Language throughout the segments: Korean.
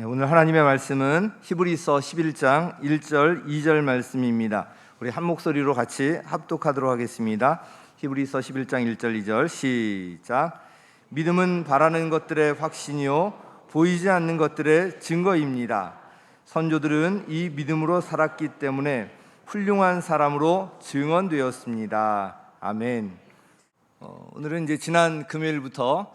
오늘 하나님의 말씀은 히브리서 11장 1절 2절 말씀입니다. 우리 한 목소리로 같이 합독하도록 하겠습니다. 히브리서 11장 1절 2절 시작. 믿음은 바라는 것들의 확신이요 보이지 않는 것들의 증거입니다. 선조들은 이 믿음으로 살았기 때문에 훌륭한 사람으로 증언되었습니다. 아멘. 오늘은 이제 지난 금요일부터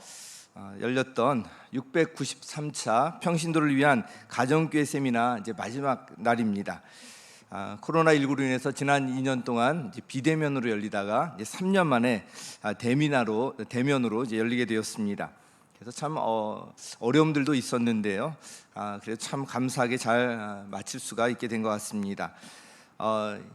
열렸던 693차 평신도를 위한 가정교회 세미나 이제 마지막 날입니다. 코로나19로 인해서 지난 2년 동안 이제 비대면으로 열리다가 이제 3년 만에 대면으로 이제 열리게 되었습니다. 그래서 참 어려움들도 있었는데요. 그래도 참 감사하게 잘 마칠 수가 있게 된 것 같습니다.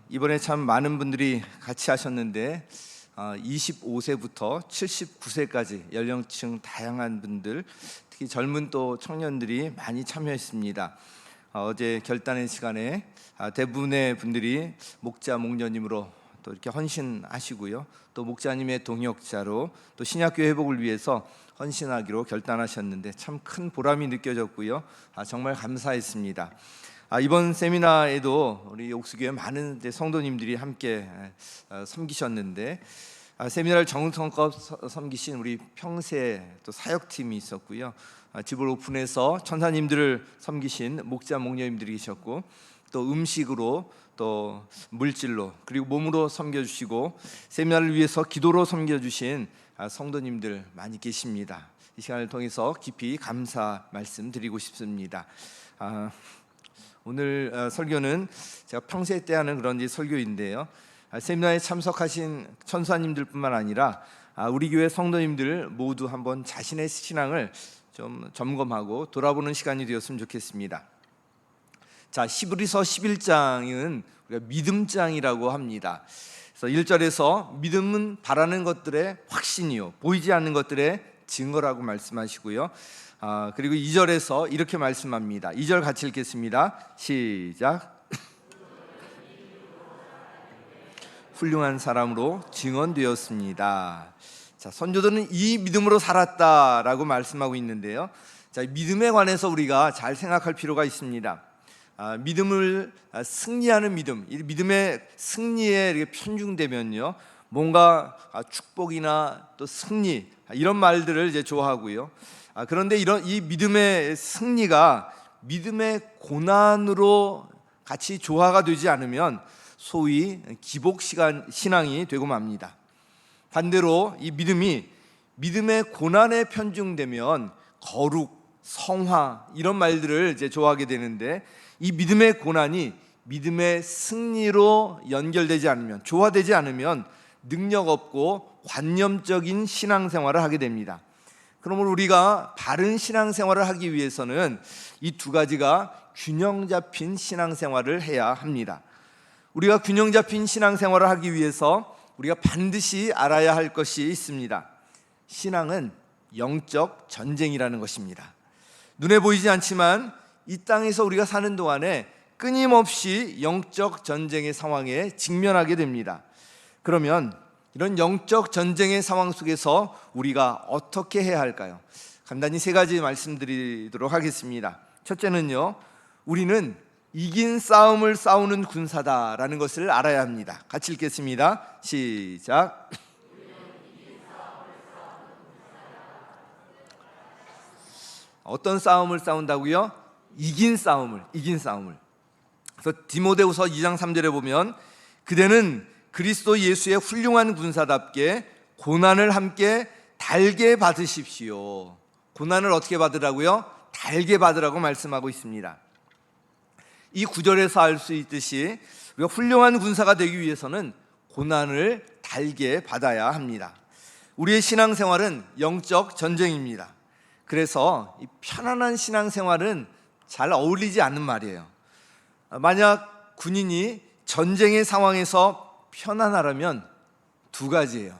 이번에 참 많은 분들이 같이 하셨는데 25세부터 79세까지 연령층 다양한 분들, 특히 젊은 또 청년들이 많이 참여했습니다. 어제 결단의 시간에 대부분의 분들이 목자 목녀님으로 또 이렇게 헌신하시고요, 또 목자님의 동역자로 또 신약교회 회복을 위해서 헌신하기로 결단하셨는데 참 큰 보람이 느껴졌고요. 정말 감사했습니다. 이번 세미나에도 우리 옥수교회 많은 성도님들이 함께 섬기셨는데 세미나를 정성껏 섬기신 우리 평세 또 사역팀이 있었고요. 집을 오픈해서 천사님들을 섬기신 목자 목녀님들이 계셨고, 또 음식으로 또 물질로 그리고 몸으로 섬겨주시고 세미나를 위해서 기도로 섬겨주신 성도님들 많이 계십니다. 이 시간을 통해서 깊이 감사 말씀드리고 싶습니다. 오늘 설교는 제가 평소에 때 하는 그런 설교인데요. 세미나에 참석하신 천사님들뿐만 아니라 우리 교회 성도님들 모두 한번 자신의 신앙을 좀 점검하고 돌아보는 시간이 되었으면 좋겠습니다. 자, 히브리서 11장은 우리가 믿음장이라고 합니다. 그래서 1절에서 믿음은 바라는 것들의 확신이요 보이지 않는 것들의 증거라고 말씀하시고요. 그리고 2절에서 이렇게 말씀합니다. 2절 같이 읽겠습니다. 시작. 훌륭한 사람으로 증언되었습니다. 자, 선조들은 이 믿음으로 살았다라고 말씀하고 있는데요. 자, 믿음에 관해서 우리가 잘 생각할 필요가 있습니다. 믿음을 승리하는 믿음, 이 믿음의 승리에 이렇게 편중되면요, 뭔가 축복이나 또 승리 이런 말들을 이제 좋아하고요. 그런데 이 믿음의 승리가 믿음의 고난으로 같이 조화가 되지 않으면 소위 기복 신앙이 되고 맙니다. 반대로 이 믿음이 믿음의 고난에 편중되면 거룩, 성화 이런 말들을 이제 좋아하게 되는데, 이 믿음의 고난이 믿음의 승리로 연결되지 않으면, 조화되지 않으면 능력 없고 관념적인 신앙생활을 하게 됩니다. 그러므로 우리가 바른 신앙생활을 하기 위해서는 이 두 가지가 균형 잡힌 신앙생활을 해야 합니다. 우리가 균형 잡힌 신앙생활을 하기 위해서 우리가 반드시 알아야 할 것이 있습니다. 신앙은 영적 전쟁이라는 것입니다. 눈에 보이지 않지만 이 땅에서 우리가 사는 동안에 끊임없이 영적 전쟁의 상황에 직면하게 됩니다. 그러면 이런 영적 전쟁의 상황 속에서 우리가 어떻게 해야 할까요? 간단히 세 가지 말씀드리도록 하겠습니다. 첫째는요, 우리는 이긴 싸움을 싸우는 군사다라는 것을 알아야 합니다. 같이 읽겠습니다. 시작. 어떤 싸움을 싸운다고요? 이긴 싸움을. 그래서 디모데후서 2장 3절에 보면 그대는 그리스도 예수의 훌륭한 군사답게 고난을 함께 달게 받으십시오. 고난을 어떻게 받으라고요? 달게 받으라고 말씀하고 있습니다. 이 구절에서 알 수 있듯이 우리가 훌륭한 군사가 되기 위해서는 고난을 달게 받아야 합니다. 우리의 신앙생활은 영적 전쟁입니다. 그래서 이 편안한 신앙생활은 잘 어울리지 않는 말이에요. 만약 군인이 전쟁의 상황에서 편안하려면 두 가지예요.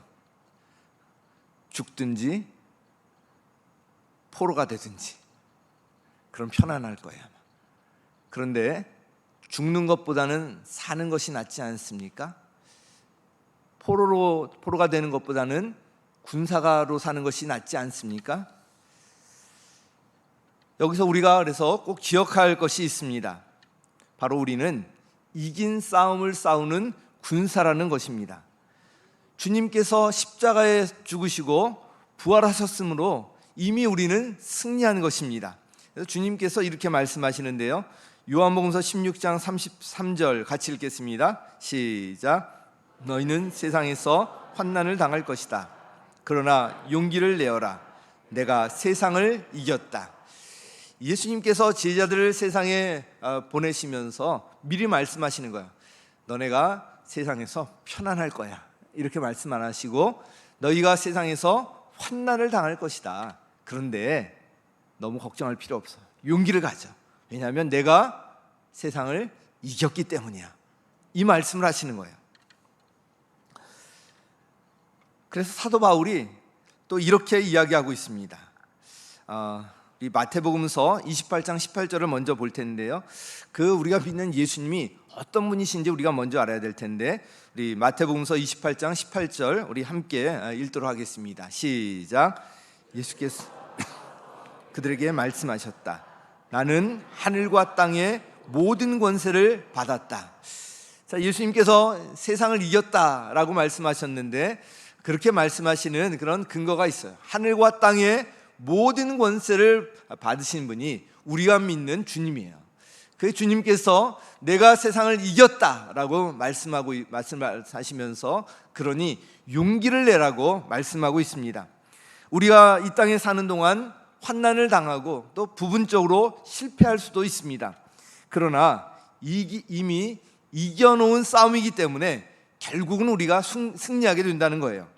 죽든지 포로가 되든지. 그럼 편안할 거예요. 그런데 죽는 것보다는 사는 것이 낫지 않습니까? 포로가 되는 것보다는 군사가로 사는 것이 낫지 않습니까? 여기서 우리가 그래서 꼭 기억할 것이 있습니다. 바로 우리는 이긴 싸움을 싸우는 군사라는 것입니다. 주님께서 십자가에 죽으시고 부활하셨으므로 이미 우리는 승리한 것입니다. 그래서 주님께서 이렇게 말씀하시는데요, 요한복음서 16장 33절 같이 읽겠습니다. 시작. 너희는 세상에서 환난을 당할 것이다. 그러나 용기를 내어라. 내가 세상을 이겼다. 예수님께서 제자들을 세상에 보내시면서 미리 말씀하시는 거예요. 너네가 세상에서 편안할 거야. 이렇게 말씀 안 하시고 너희가 세상에서 환난을 당할 것이다. 그런데 너무 걱정할 필요 없어. 용기를 가져. 왜냐하면 내가 세상을 이겼기 때문이야. 이 말씀을 하시는 거예요. 그래서 사도 바울이 또 이렇게 이야기하고 있습니다. 이 마태복음서 28장 18절을 먼저 볼 텐데요, 우리가 믿는 예수님이 어떤 분이신지 우리가 먼저 알아야 될 텐데, 우리 마태복음서 28장 18절 우리 함께 읽도록 하겠습니다. 시작. 예수께서 그들에게 말씀하셨다. 나는 하늘과 땅의 모든 권세를 받았다. 자, 예수님께서 세상을 이겼다라고 말씀하셨는데, 그렇게 말씀하시는 그런 근거가 있어요. 하늘과 땅의 모든 권세를 받으신 분이 우리가 믿는 주님이에요. 그 주님께서 내가 세상을 이겼다라고 말씀하시면서 그러니 용기를 내라고 말씀하고 있습니다. 우리가 이 땅에 사는 동안 환난을 당하고 또 부분적으로 실패할 수도 있습니다. 그러나 이미 이겨놓은 싸움이기 때문에 결국은 우리가 승리하게 된다는 거예요.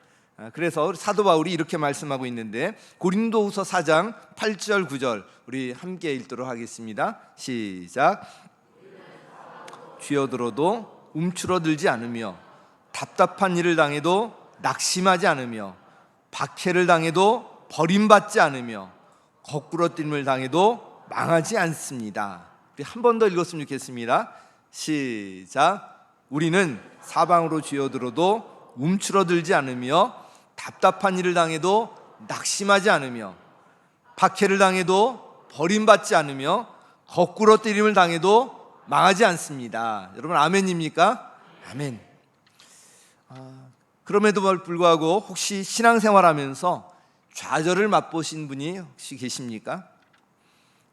그래서 사도 바울이 이렇게 말씀하고 있는데, 고린도후서 4장 8절 9절 우리 함께 읽도록 하겠습니다. 시작. 쥐어들어도 움츠러들지 않으며, 답답한 일을 당해도 낙심하지 않으며, 박해를 당해도 버림받지 않으며, 거꾸러뜨림을 당해도 망하지 않습니다. 우리 한 번 더 읽었으면 좋겠습니다. 시작. 우리는 사방으로 쥐어들어도 움츠러들지 않으며, 답답한 일을 당해도 낙심하지 않으며, 박해를 당해도 버림받지 않으며, 거꾸러뜨림을 당해도 망하지 않습니다. 여러분 아멘입니까? 아멘. 그럼에도 불구하고 혹시 신앙생활하면서 좌절을 맛보신 분이 혹시 계십니까?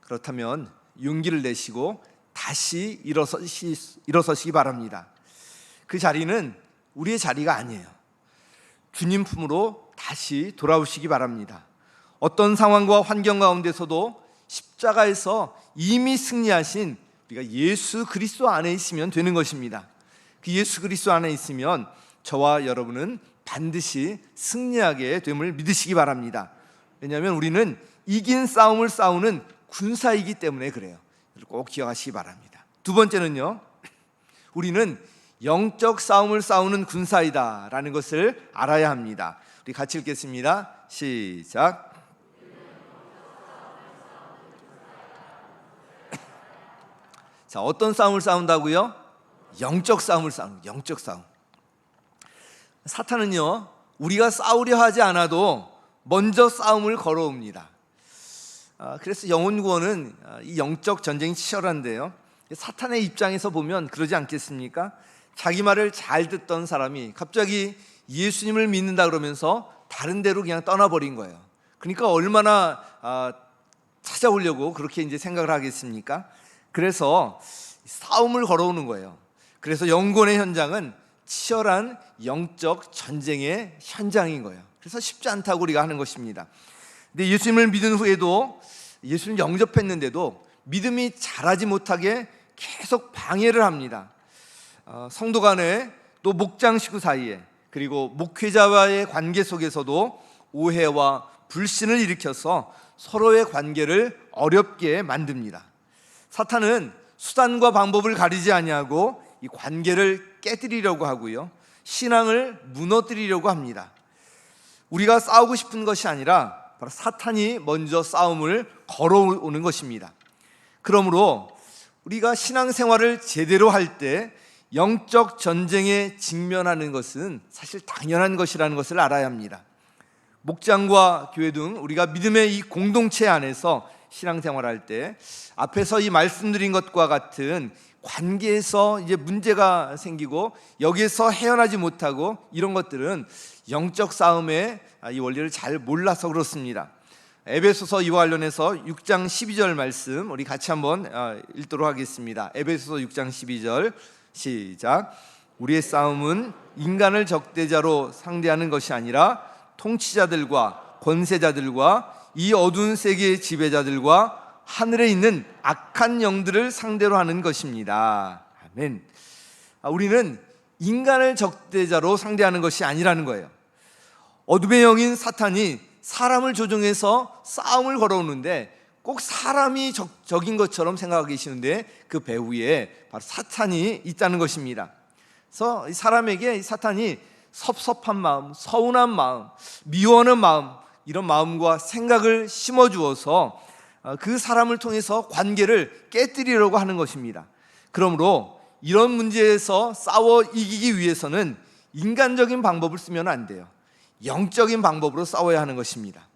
그렇다면 용기를 내시고 다시 일어서시기 바랍니다. 그 자리는 우리의 자리가 아니에요. 주님 품으로 다시 돌아오시기 바랍니다. 어떤 상황과 환경 가운데서도 십자가에서 이미 승리하신 우리가 예수 그리스도 안에 있으면 되는 것입니다. 그 예수 그리스도 안에 있으면 저와 여러분은 반드시 승리하게 됨을 믿으시기 바랍니다. 왜냐하면 우리는 이긴 싸움을 싸우는 군사이기 때문에 그래요. 꼭 기억하시기 바랍니다. 두 번째는요, 우리는 영적 싸움을 싸우는 군사이다라는 것을 알아야 합니다. 우리 같이 읽겠습니다. 시작. 자, 어떤 싸움을 싸운다고요? 영적 싸움을 싸우는, 영적 싸움. 사탄은요, 우리가 싸우려 하지 않아도 먼저 싸움을 걸어옵니다. 그래서 영혼 구원은 이 영적 전쟁이 치열한데요, 사탄의 입장에서 보면 그러지 않겠습니까? 자기 말을 잘 듣던 사람이 갑자기 예수님을 믿는다 그러면서 다른 데로 그냥 떠나버린 거예요. 그러니까 얼마나 찾아오려고 그렇게 이제 생각을 하겠습니까? 그래서 싸움을 걸어오는 거예요. 그래서 영혼의 현장은 치열한 영적 전쟁의 현장인 거예요. 그래서 쉽지 않다고 우리가 하는 것입니다. 근데 예수님을 믿은 후에도, 예수님을 영접했는데도 믿음이 자라지 못하게 계속 방해를 합니다. 성도 간에 또 목장 식구 사이에, 그리고 목회자와의 관계 속에서도 오해와 불신을 일으켜서 서로의 관계를 어렵게 만듭니다. 사탄은 수단과 방법을 가리지 아니하고 이 관계를 깨뜨리려고 하고요, 신앙을 무너뜨리려고 합니다. 우리가 싸우고 싶은 것이 아니라 바로 사탄이 먼저 싸움을 걸어오는 것입니다. 그러므로 우리가 신앙생활을 제대로 할 때 영적 전쟁에 직면하는 것은 사실 당연한 것이라는 것을 알아야 합니다. 목장과 교회 등 우리가 믿음의 이 공동체 안에서 신앙생활할 때 앞에서 이 말씀드린 것과 같은 관계에서 이제 문제가 생기고 여기에서 헤어나지 못하고 이런 것들은 영적 싸움의 이 원리를 잘 몰라서 그렇습니다. 에베소서 이와 관련해서 6장 12절 말씀 우리 같이 한번 읽도록 하겠습니다. 에베소서 6장 12절 시작. 우리의 싸움은 인간을 적대자로 상대하는 것이 아니라 통치자들과 권세자들과 이 어두운 세계의 지배자들과 하늘에 있는 악한 영들을 상대로 하는 것입니다. 아멘. 우리는 인간을 적대자로 상대하는 것이 아니라는 거예요. 어둠의 영인 사탄이 사람을 조종해서 싸움을 걸어오는데 꼭 사람이 적인 것처럼 생각하고 계시는데 그 배후에 바로 사탄이 있다는 것입니다. 그래서 사람에게 사탄이 섭섭한 마음, 서운한 마음, 미워하는 마음, 이런 마음과 생각을 심어주어서 그 사람을 통해서 관계를 깨뜨리려고 하는 것입니다. 그러므로 이런 문제에서 싸워 이기기 위해서는 인간적인 방법을 쓰면 안 돼요. 영적인 방법으로 싸워야 하는 것입니다.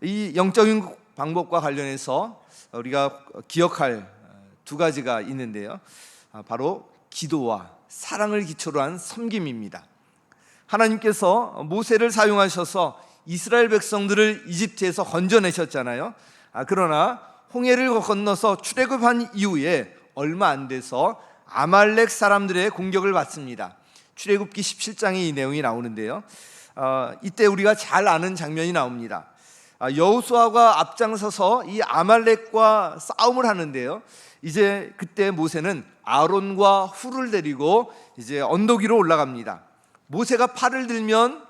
이 영적인 방법과 관련해서 우리가 기억할 두 가지가 있는데요. 바로 기도와 사랑을 기초로 한 섬김입니다. 하나님께서 모세를 사용하셔서 이스라엘 백성들을 이집트에서 건져내셨잖아요. 그러나 홍해를 건너서 출애굽한 이후에 얼마 안 돼서 아말렉 사람들의 공격을 받습니다. 출애굽기 17장에 이 내용이 나오는데요. 이때 우리가 잘 아는 장면이 나옵니다. 여호수아가 앞장서서 이 아말렉과 싸움을 하는데요. 이제 그때 모세는 아론과 훌을 데리고 이제 언덕 위로 올라갑니다. 모세가 팔을 들면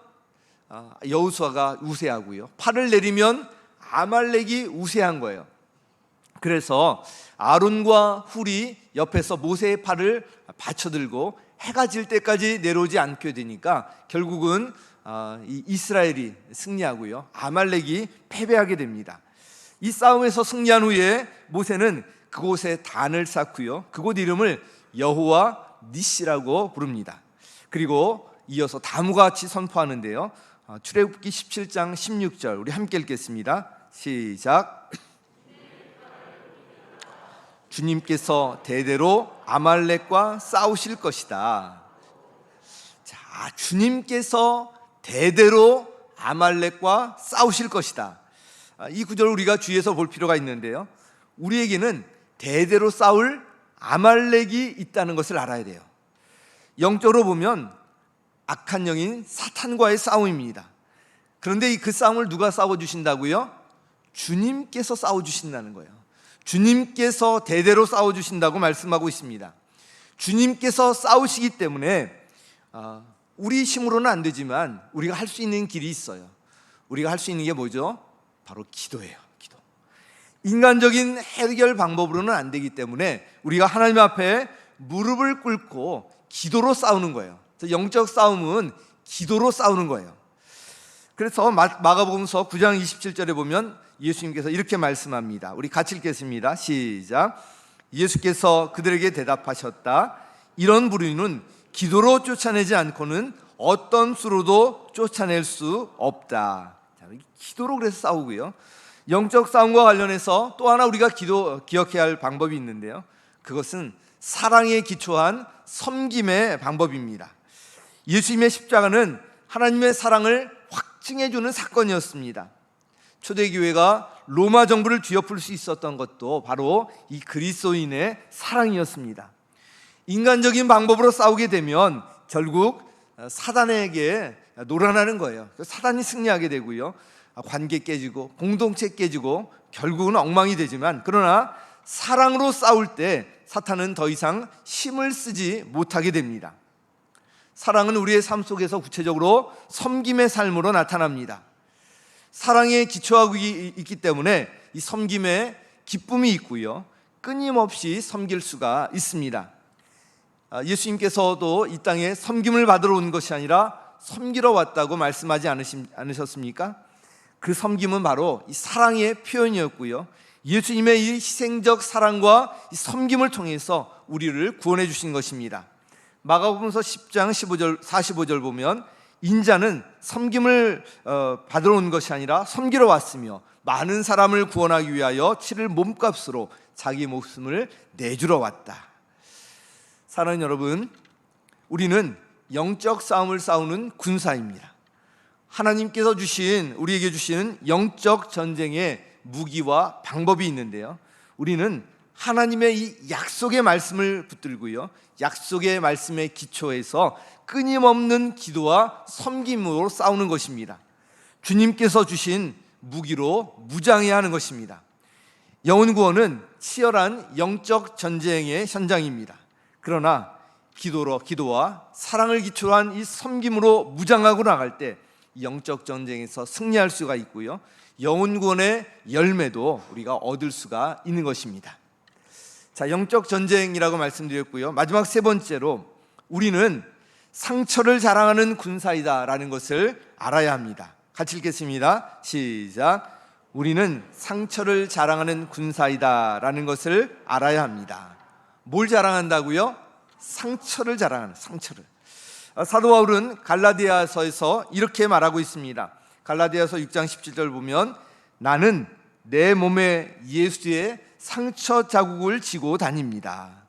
여호수아가 우세하고요. 팔을 내리면 아말렉이 우세한 거예요. 그래서 아론과 훌이 옆에서 모세의 팔을 받쳐들고 해가 질 때까지 내려오지 않게 되니까 결국은 이스라엘이 승리하고요, 아말렉이 패배하게 됩니다. 이 싸움에서 승리한 후에 모세는 그곳에 단을 쌓고요, 그곳 이름을 여호와 니시라고 부릅니다. 그리고 이어서 다음과 같이 선포하는데요. 출애굽기 17장 16절 우리 함께 읽겠습니다. 시작. 주님께서 대대로 아말렉과 싸우실 것이다. 자, 주님께서 대대로 아말렉과 싸우실 것이다. 이 구절을 우리가 주의해서 볼 필요가 있는데요. 우리에게는 대대로 싸울 아말렉이 있다는 것을 알아야 돼요. 영적으로 보면 악한 영인 사탄과의 싸움입니다. 그런데 그 싸움을 누가 싸워주신다고요? 주님께서 싸워주신다는 거예요. 주님께서 대대로 싸워주신다고 말씀하고 있습니다. 주님께서 싸우시기 때문에 우리 힘으로는 안 되지만 우리가 할 수 있는 길이 있어요. 우리가 할 수 있는 게 뭐죠? 바로 기도예요. 기도. 인간적인 해결 방법으로는 안 되기 때문에 우리가 하나님 앞에 무릎을 꿇고 기도로 싸우는 거예요. 영적 싸움은 기도로 싸우는 거예요. 그래서 마가복음서 9장 27절에 보면 예수님께서 이렇게 말씀합니다. 우리 같이 읽겠습니다. 시작. 예수께서 그들에게 대답하셨다. 이런 부류는 기도로 쫓아내지 않고는 어떤 수로도 쫓아낼 수 없다. 기도로 그래서 싸우고요. 영적 싸움과 관련해서 또 하나 우리가 기억해야 할 방법이 있는데요. 그것은 사랑에 기초한 섬김의 방법입니다. 예수님의 십자가는 하나님의 사랑을 확증해주는 사건이었습니다. 초대교회가 로마 정부를 뒤엎을 수 있었던 것도 바로 이 그리스도인의 사랑이었습니다. 인간적인 방법으로 싸우게 되면 결국 사단에게 놀아나는 거예요. 사단이 승리하게 되고요, 관계 깨지고 공동체 깨지고 결국은 엉망이 되지만, 그러나 사랑으로 싸울 때 사탄은 더 이상 힘을 쓰지 못하게 됩니다. 사랑은 우리의 삶 속에서 구체적으로 섬김의 삶으로 나타납니다. 사랑에 기초하고 있기 때문에 이 섬김에 기쁨이 있고요, 끊임없이 섬길 수가 있습니다. 예수님께서도 이 땅에 섬김을 받으러 온 것이 아니라 섬기러 왔다고 말씀하지 않으셨습니까? 그 섬김은 바로 이 사랑의 표현이었고요, 예수님의 이 희생적 사랑과 이 섬김을 통해서 우리를 구원해 주신 것입니다. 마가복음서 10장 45절 보면 인자는 섬김을 받으러 온 것이 아니라 섬기러 왔으며 많은 사람을 구원하기 위하여 치를 몸값으로 자기 목숨을 내주러 왔다. 사랑하는 여러분, 우리는 영적 싸움을 싸우는 군사입니다. 하나님께서 우리에게 주신 영적 전쟁의 무기와 방법이 있는데요, 우리는 하나님의 이 약속의 말씀을 붙들고요, 약속의 말씀에 기초해서 끊임없는 기도와 섬김으로 싸우는 것입니다. 주님께서 주신 무기로 무장해야 하는 것입니다. 영혼 구원은 치열한 영적 전쟁의 현장입니다. 그러나 기도와 사랑을 기초로 한 이 섬김으로 무장하고 나갈 때 영적 전쟁에서 승리할 수가 있고요, 영혼 구원의 열매도 우리가 얻을 수가 있는 것입니다. 자, 영적 전쟁이라고 말씀드렸고요, 마지막 세 번째로 우리는 상처를 자랑하는 군사이다라는 것을 알아야 합니다. 같이 읽겠습니다. 시작. 우리는 상처를 자랑하는 군사이다라는 것을 알아야 합니다. 뭘 자랑한다고요? 상처를 자랑하는, 상처를. 사도 바울은 갈라디아서에서 이렇게 말하고 있습니다. 갈라디아서 6장 17절 보면, 나는 내 몸에 예수의 상처 자국을 지고 다닙니다.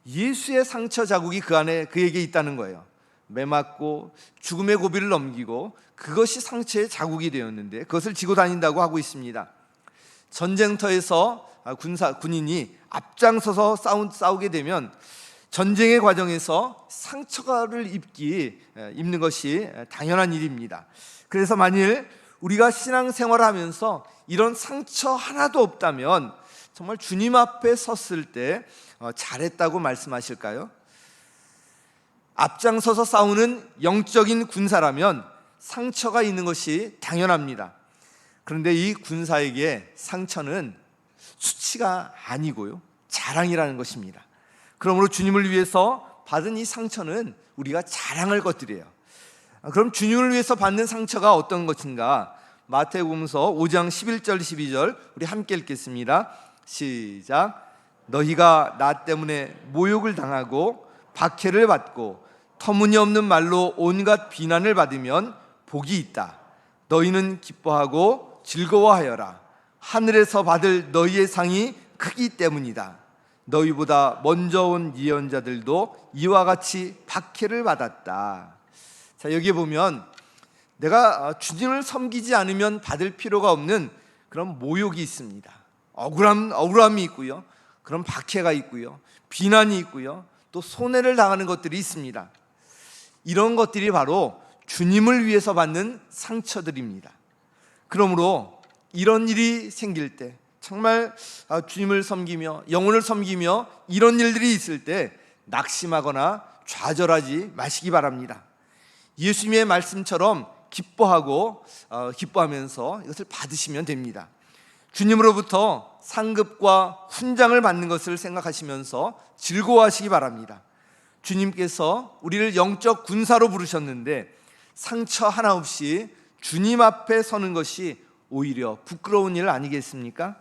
예수의 상처 자국이 그에게 있다는 거예요. 매맞고 죽음의 고비를 넘기고 그것이 상처의 자국이 되었는데 그것을 지고 다닌다고 하고 있습니다. 전쟁터에서 군인이 앞장서서 싸우게 되면 전쟁의 과정에서 상처를 입는 것이 당연한 일입니다. 그래서 만일 우리가 신앙생활을 하면서 이런 상처 하나도 없다면 정말 주님 앞에 섰을 때 잘했다고 말씀하실까요? 앞장서서 싸우는 영적인 군사라면 상처가 있는 것이 당연합니다. 그런데 이 군사에게 상처는 수치가 아니고요, 자랑이라는 것입니다. 그러므로 주님을 위해서 받은 이 상처는 우리가 자랑할 것들이에요. 그럼 주님을 위해서 받는 상처가 어떤 것인가? 마태복음서 5장 11절 12절 우리 함께 읽겠습니다. 시작. 너희가 나 때문에 모욕을 당하고 박해를 받고 터무니없는 말로 온갖 비난을 받으면 복이 있다. 너희는 기뻐하고 즐거워하여라. 하늘에서 받을 너희의 상이 크기 때문이다. 너희보다 먼저 온 예언자들도 이와 같이 박해를 받았다. 자, 여기 보면 내가 주님을 섬기지 않으면 받을 필요가 없는 그런 모욕이 있습니다. 억울함이 있고요, 그런 박해가 있고요, 비난이 있고요, 또 손해를 당하는 것들이 있습니다. 이런 것들이 바로 주님을 위해서 받는 상처들입니다. 그러므로 이런 일이 생길 때, 정말 주님을 섬기며 영혼을 섬기며 이런 일들이 있을 때 낙심하거나 좌절하지 마시기 바랍니다. 예수님의 말씀처럼 기뻐하면서 이것을 받으시면 됩니다. 주님으로부터 상급과 훈장을 받는 것을 생각하시면서 즐거워하시기 바랍니다. 주님께서 우리를 영적 군사로 부르셨는데 상처 하나 없이 주님 앞에 서는 것이 오히려 부끄러운 일 아니겠습니까?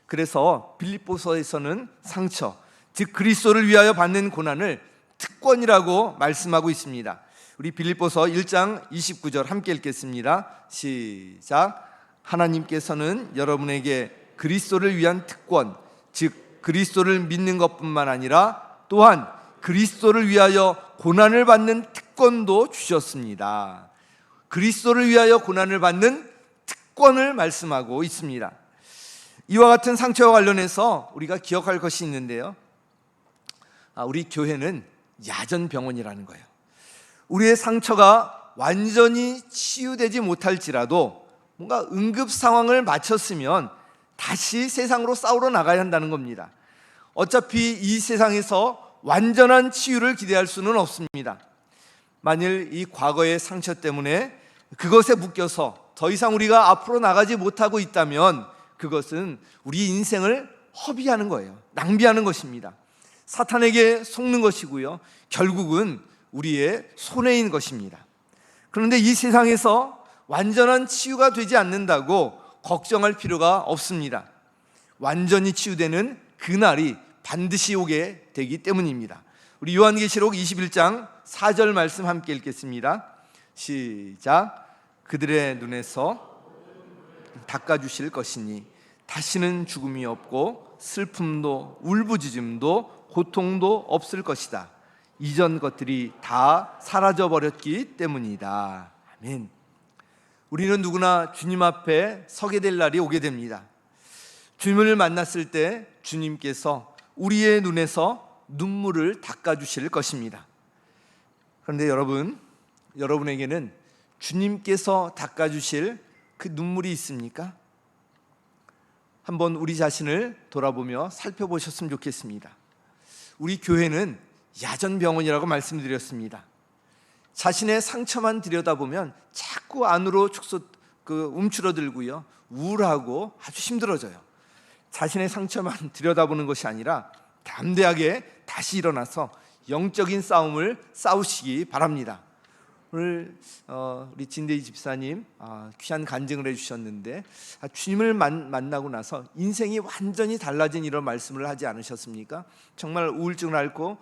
그래서 빌립보서에서는 상처, 즉 그리스도를 위하여 받는 고난을 특권이라고 말씀하고 있습니다. 우리 빌립보서 1장 29절 함께 읽겠습니다. 시작. 하나님께서는 여러분에게 그리스도를 위한 특권, 즉 그리스도를 믿는 것뿐만 아니라 또한 그리스도를 위하여 고난을 받는 특권도 주셨습니다. 그리스도를 위하여 고난을 받는 특권을 말씀하고 있습니다. 이와 같은 상처와 관련해서 우리가 기억할 것이 있는데요, 우리 교회는 야전병원이라는 거예요. 우리의 상처가 완전히 치유되지 못할지라도 뭔가 응급 상황을 마쳤으면 다시 세상으로 싸우러 나가야 한다는 겁니다. 어차피 이 세상에서 완전한 치유를 기대할 수는 없습니다. 만일 이 과거의 상처 때문에 그것에 묶여서 더 이상 우리가 앞으로 나가지 못하고 있다면 그것은 우리 인생을 허비하는 거예요. 낭비하는 것입니다. 사탄에게 속는 것이고요, 결국은 우리의 손해인 것입니다. 그런데 이 세상에서 완전한 치유가 되지 않는다고 걱정할 필요가 없습니다. 완전히 치유되는 그날이 반드시 오게 되기 때문입니다. 우리 요한계시록 21장 4절 말씀 함께 읽겠습니다. 시작. 그들의 눈에서 닦아주실 것이니 다시는 죽음이 없고 슬픔도 울부짖음도 고통도 없을 것이다. 이전 것들이 다 사라져 버렸기 때문이다. 아멘. 우리는 누구나 주님 앞에 서게 될 날이 오게 됩니다. 주님을 만났을 때 주님께서 우리의 눈에서 눈물을 닦아주실 것입니다. 그런데 여러분에게는 주님께서 닦아주실 그 눈물이 있습니까? 한번 우리 자신을 돌아보며 살펴보셨으면 좋겠습니다. 우리 교회는 야전병원이라고 말씀드렸습니다. 자신의 상처만 들여다보면 자꾸 안으로 움츠러들고요, 우울하고 아주 힘들어져요. 자신의 상처만 들여다보는 것이 아니라 담대하게 다시 일어나서 영적인 싸움을 싸우시기 바랍니다. 오늘 우리 진대희 집사님 귀한 간증을 해주셨는데 주님을 만나고 나서 인생이 완전히 달라진 이런 말씀을 하지 않으셨습니까? 정말 우울증을 앓고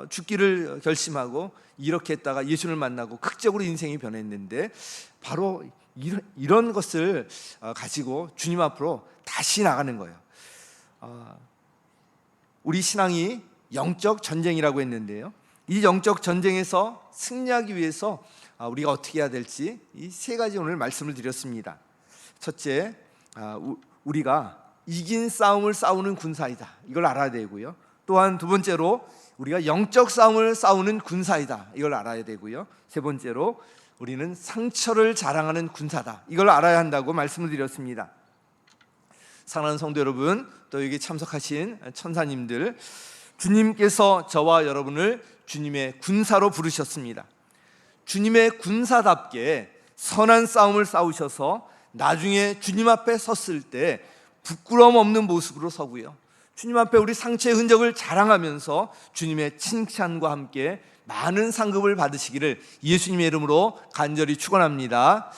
죽기를 결심하고 이렇게 했다가 예수를 만나고 극적으로 인생이 변했는데 바로 이런 것을 가지고 주님 앞으로 다시 나가는 거예요. 우리 신앙이 영적 전쟁이라고 했는데요, 이 영적 전쟁에서 승리하기 위해서 우리가 어떻게 해야 될지 이 세 가지 오늘 말씀을 드렸습니다. 첫째, 우리가 이긴 싸움을 싸우는 군사이다, 이걸 알아야 되고요. 또한 두 번째로 우리가 영적 싸움을 싸우는 군사이다, 이걸 알아야 되고요. 세 번째로 우리는 상처를 자랑하는 군사다, 이걸 알아야 한다고 말씀을 드렸습니다. 사랑하는 성도 여러분, 또 여기 참석하신 천사님들, 주님께서 저와 여러분을 주님의 군사로 부르셨습니다. 주님의 군사답게 선한 싸움을 싸우셔서 나중에 주님 앞에 섰을 때 부끄러움 없는 모습으로 서고요, 주님 앞에 우리 상처의 흔적을 자랑하면서 주님의 칭찬과 함께 많은 상급을 받으시기를 예수님의 이름으로 간절히 축원합니다.